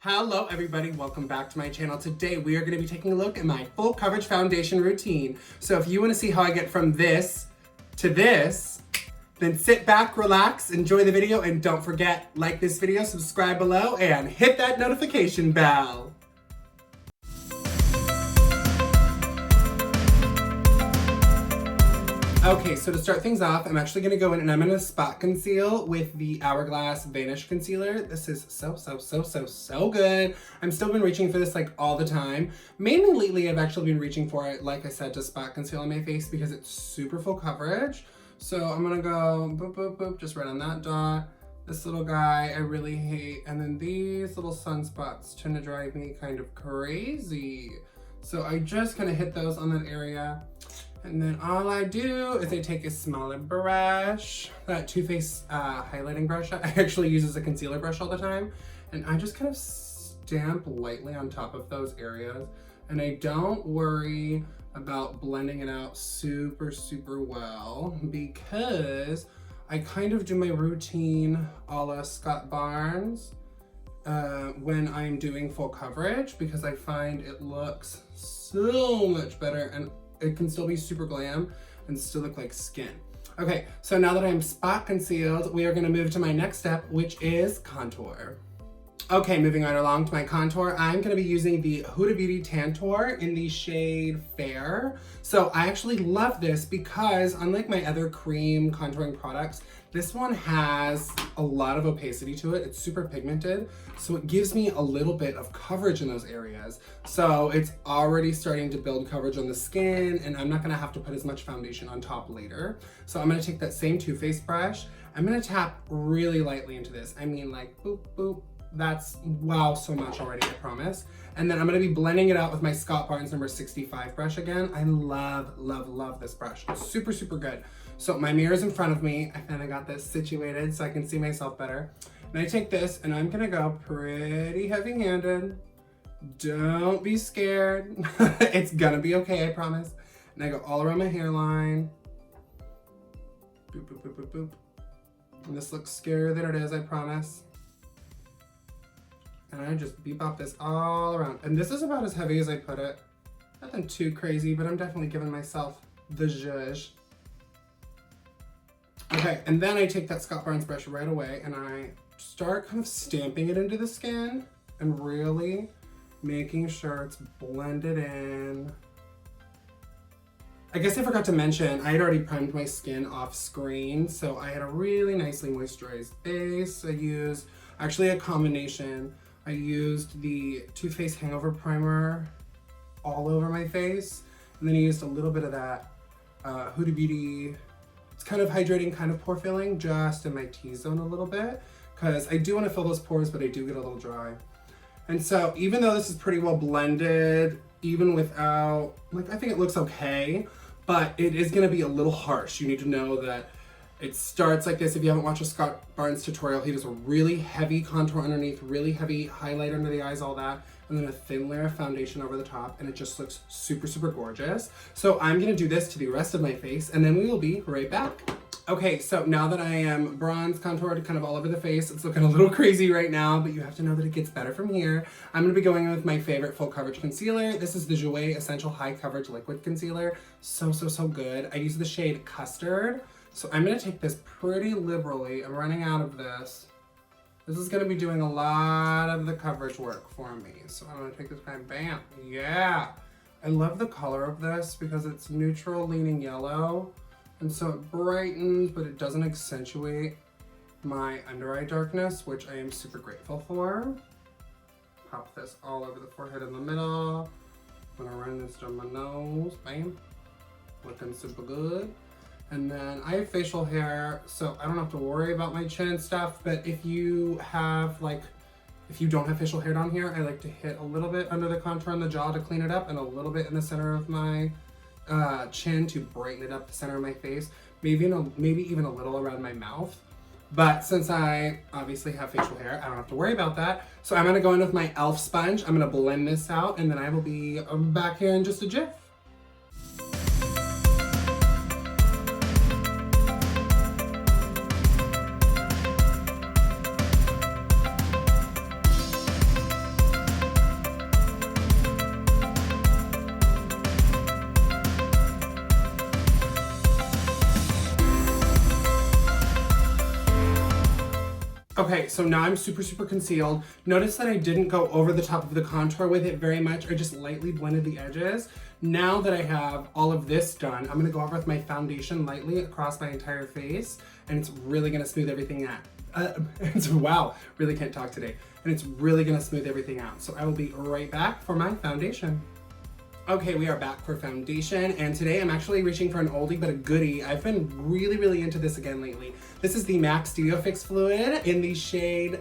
Hello everybody, welcome back to my channel. Today we are going to be taking a look at my full coverage foundation routine. So if you want to see how I get from this to this, then sit back, relax, enjoy the video, and don't forget, like this video, subscribe below, and hit that notification bell. Okay, so to start things off, I'm actually going to go in and I'm going to spot conceal with the Hourglass Vanish Concealer. This is so good. I'm still been reaching for this like all the time. Mainly lately, I've actually been reaching for it, like I said, to spot conceal on my face because it's super full coverage. So I'm going to go boop, boop, boop, just right on that dot. This little guy I really hate. And then these little sunspots tend to drive me kind of crazy. So I just kind of hit those on that area. And then all I do is I take a smaller brush, that Too Faced highlighting brush I actually use as a concealer brush all the time. And I just kind of stamp lightly on top of those areas. And I don't worry about blending it out super well because I kind of do my routine a la Scott Barnes when I'm doing full coverage because I find it looks so much better and it can still be super glam and still look like skin. Okay, so now that I'm spot concealed, we are gonna move to my next step, which is contour. Okay, moving right along to my contour, I'm gonna be using the Huda Beauty Tantour in the shade Fair. So I actually love this because unlike my other cream contouring products, this one has a lot of opacity to it. It's super pigmented, so it gives me a little bit of coverage in those areas. So it's already starting to build coverage on the skin, and I'm not gonna have to put as much foundation on top later. So I'm gonna take that same Too Faced brush. I'm gonna tap really lightly into this. I mean like boop, boop. That's wow so much already, I promise. And then I'm gonna be blending it out with my Scott Barnes number 65 brush again. I love this brush. It's super good. So my mirror's in front of me and I got this situated so I can see myself better. And I take this and I'm gonna go pretty heavy-handed. Don't be scared. It's gonna be okay, I promise. And I go all around my hairline. Boop, boop, boop, boop, boop. And this looks scarier than it is, I promise. And I just bebop this all around. And this is about as heavy as I put it. Nothing too crazy, but I'm definitely giving myself the zhuzh. Okay, and then I take that Scott Barnes brush right away and I start kind of stamping it into the skin and really making sure it's blended in. I guess I forgot to mention, I had already primed my skin off screen, so I had a really nicely moisturized base. I used actually a combination. I used the Too Faced Hangover Primer all over my face, and then I used a little bit of that Huda Beauty. It's kind of hydrating, kind of pore filling, just in my T-zone a little bit, because I do want to fill those pores, but I do get a little dry. And so even though this is pretty well blended, even without, like, I think it looks okay, but it is going to be a little harsh. You need to know that it starts like this. If you haven't watched a Scott Barnes tutorial, he does a really heavy contour underneath, really heavy highlight under the eyes, all that, and then a thin layer of foundation over the top, and it just looks super gorgeous. So I'm gonna do this to the rest of my face, and then we will be right back. Okay, so now that I am bronze contoured kind of all over the face, it's looking a little crazy right now, but you have to know that it gets better from here. I'm gonna be going in with my favorite full coverage concealer. This is the Jouer Essential High Coverage Liquid Concealer. So good. I use the shade Custard. So I'm gonna take this pretty liberally. I'm running out of this. This is gonna be doing a lot of the coverage work for me. So I'm gonna take this guy, bam, yeah. I love the color of this because it's neutral leaning yellow. And so it brightens, but it doesn't accentuate my under eye darkness, which I am super grateful for. Pop this all over the forehead in the middle. I'm gonna run this down my nose, bam. Looking super good. And then I have facial hair, so I don't have to worry about my chin and stuff, but if you have if you don't have facial hair down here, I like to hit a little bit under the contour on the jaw to clean it up and a little bit in the center of my chin to brighten it up the center of my face, maybe even a little around my mouth. But since I obviously have facial hair, I don't have to worry about that. So I'm gonna go in with my e.l.f. sponge, I'm gonna blend this out, and then I will be back here in just a jiff. Okay, so now I'm super, super concealed. Notice that I didn't go over the top of the contour with it very much. I just lightly blended the edges. Now that I have all of this done, I'm gonna go over with my foundation lightly across my entire face, and it's really gonna smooth everything out. Wow, really can't talk today. And it's really gonna smooth everything out. So I will be right back for my foundation. Okay, we are back for foundation, and today I'm actually reaching for an oldie but a goodie. I've been really, really into this again lately. This is the MAC Studio Fix Fluid in the shade,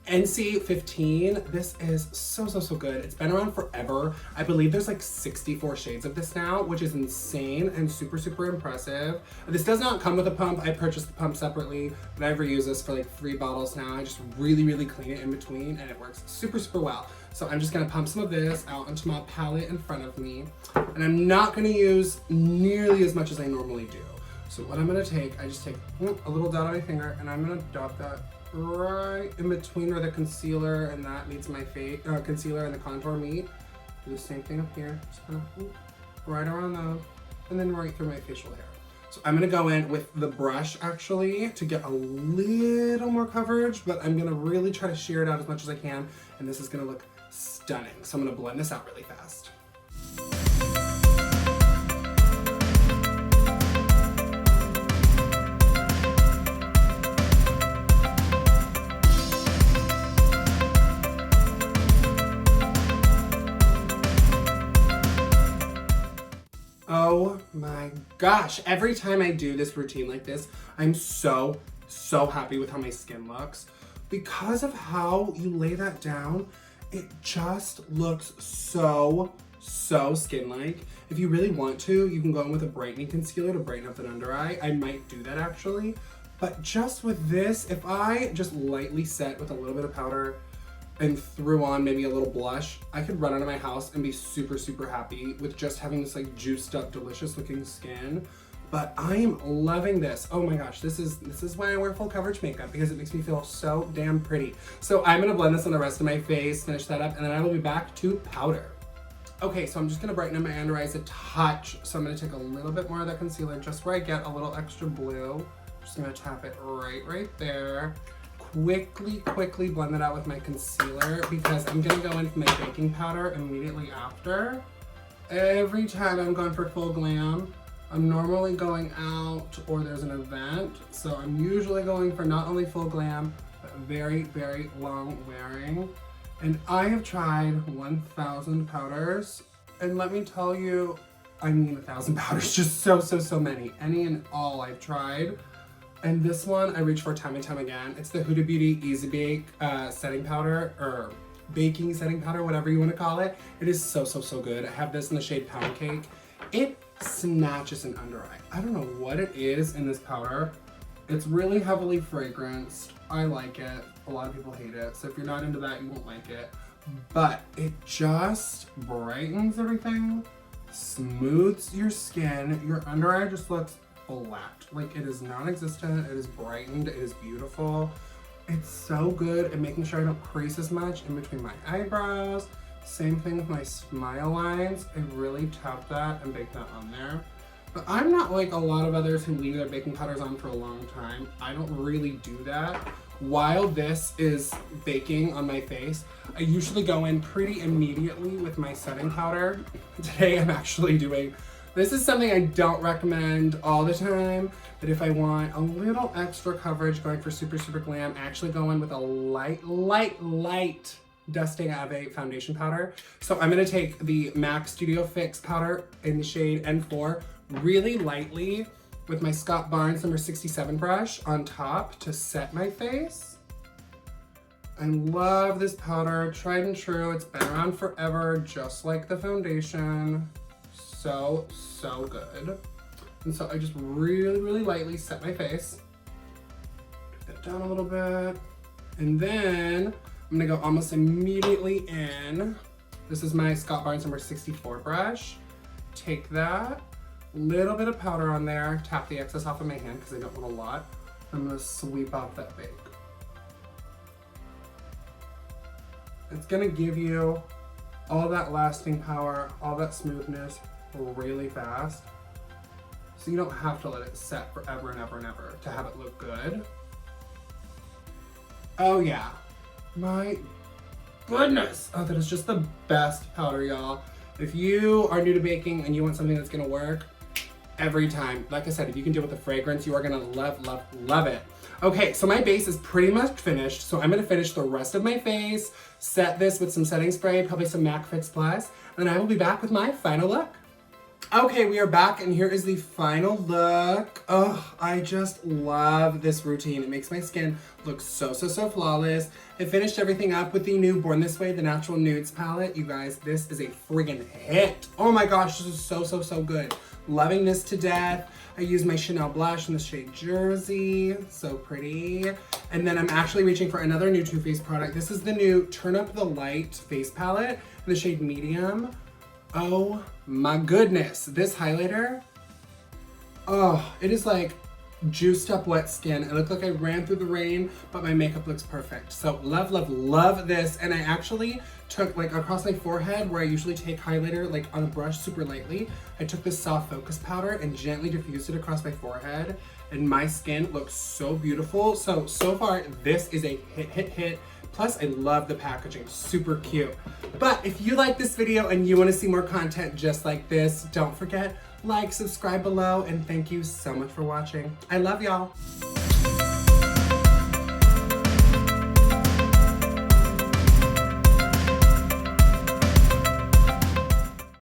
NC15. This is so, so, so good. It's been around forever. I believe there's like 64 shades of this now, which is insane and super, super impressive. This does not come with a pump. I purchased the pump separately, but I've reused this for like 3 bottles now. I just really, really clean it in between, and it works super, super well. So I'm just gonna pump some of this out into my palette in front of me, and I'm not gonna use nearly as much as I normally do. So what I'm gonna take, I just take a little dot on my finger, and I'm gonna dot that right in between where the concealer and that meets my face, concealer and the contour meet. Do the same thing up here, just kind of right around those, and then right through my facial hair. So I'm gonna go in with the brush actually to get a little more coverage, but I'm gonna really try to shear it out as much as I can, and this is gonna look stunning. So I'm gonna blend this out really fast. Oh my gosh, every time I do this routine like this, I'm so, so happy with how my skin looks. Because of how you lay that down, it just looks so, so skin-like. If you really want to, you can go in with a brightening concealer to brighten up that under eye. I might do that actually. But just with this, if I just lightly set with a little bit of powder and threw on maybe a little blush, I could run out of my house and be super, super happy with just having this like juiced up, delicious looking skin. But I am loving this. Oh my gosh, this is why I wear full coverage makeup, because it makes me feel so damn pretty. So I'm gonna blend this on the rest of my face, finish that up, and then I will be back to powder. Okay, so I'm just gonna brighten up my under eyes a touch. So I'm gonna take a little bit more of that concealer just where I get a little extra blue. Just gonna tap it right there. Quickly blend it out with my concealer, because I'm gonna go in with my baking powder immediately after. Every time I'm going for full glam, I'm normally going out or there's an event, so I'm usually going for not only full glam, but very, very long wearing. And I have tried 1,000 powders, and let me tell you, I mean 1,000 powders, just so many. Any and all I've tried. And this one I reach for time and time again. It's the Huda Beauty Easy Bake setting powder, or baking setting powder, whatever you want to call it. It is so good. I have this in the shade Pound Cake. It snatches an under eye. I don't know what it is in this powder. It's really heavily fragranced. I like it. A lot of people hate it. So if you're not into that, you won't like it. But it just brightens everything, smooths your skin. Your under eye just looks flat. Like, it is non-existent. It is brightened. It is beautiful. It's so good at making sure I don't crease as much in between my eyebrows. Same thing with my smile lines. I really tap that and bake that on there. But I'm not like a lot of others who leave their baking powders on for a long time. I don't really do that. While this is baking on my face, I usually go in pretty immediately with my setting powder. Today I'm actually doing, this is something I don't recommend all the time, but if I want a little extra coverage going for super glam, I actually go in with a light dusting of a foundation powder. So I'm gonna take the MAC Studio Fix powder in the shade N4 really lightly with my Scott Barnes number 67 brush on top to set my face. I love this powder, tried and true. It's been around forever, just like the foundation. So good. And so I just really lightly set my face. Take that down a little bit. And then I'm gonna go almost immediately in. This is my Scott Barnes number 64 brush. Take that, little bit of powder on there, tap the excess off of my hand because I don't want a lot. I'm gonna sweep off that bake. It's gonna give you all that lasting power, all that smoothness really fast. So you don't have to let it set forever and ever to have it look good. Oh yeah. My goodness. Oh, that is just the best powder, y'all. If you are new to baking and you want something that's gonna work every time, like I said, if you can deal with the fragrance, you are gonna love, love, love it. Okay, so my base is pretty much finished, so I'm gonna finish the rest of my face, set this with some setting spray, probably some MAC Fix Plus, and I will be back with my final look. Okay, we are back, and here is the final look. Oh, I just love this routine. It makes my skin look so, so, so flawless. I finished everything up with the new Born This Way, the Natural Nudes palette. You guys, this is a friggin' hit. Oh my gosh, this is so, so, so good. Loving this to death. I use my Chanel blush in the shade Jersey. So pretty. And then I'm actually reaching for another new Too Faced product. This is the new Turn Up the Light face palette in the shade Medium. Oh my goodness, this highlighter, oh, it is like juiced up wet skin. It looked like I ran through the rain, but my makeup looks perfect. So love, love, love this. And I actually took like across my forehead where I usually take highlighter like on a brush super lightly. I took this soft focus powder and gently diffused it across my forehead. And my skin looks so beautiful. So far, this is a hit, hit, hit. Plus, I love the packaging, super cute. But if you like this video and you wanna see more content just like this, don't forget, like, subscribe below, and thank you so much for watching. I love y'all.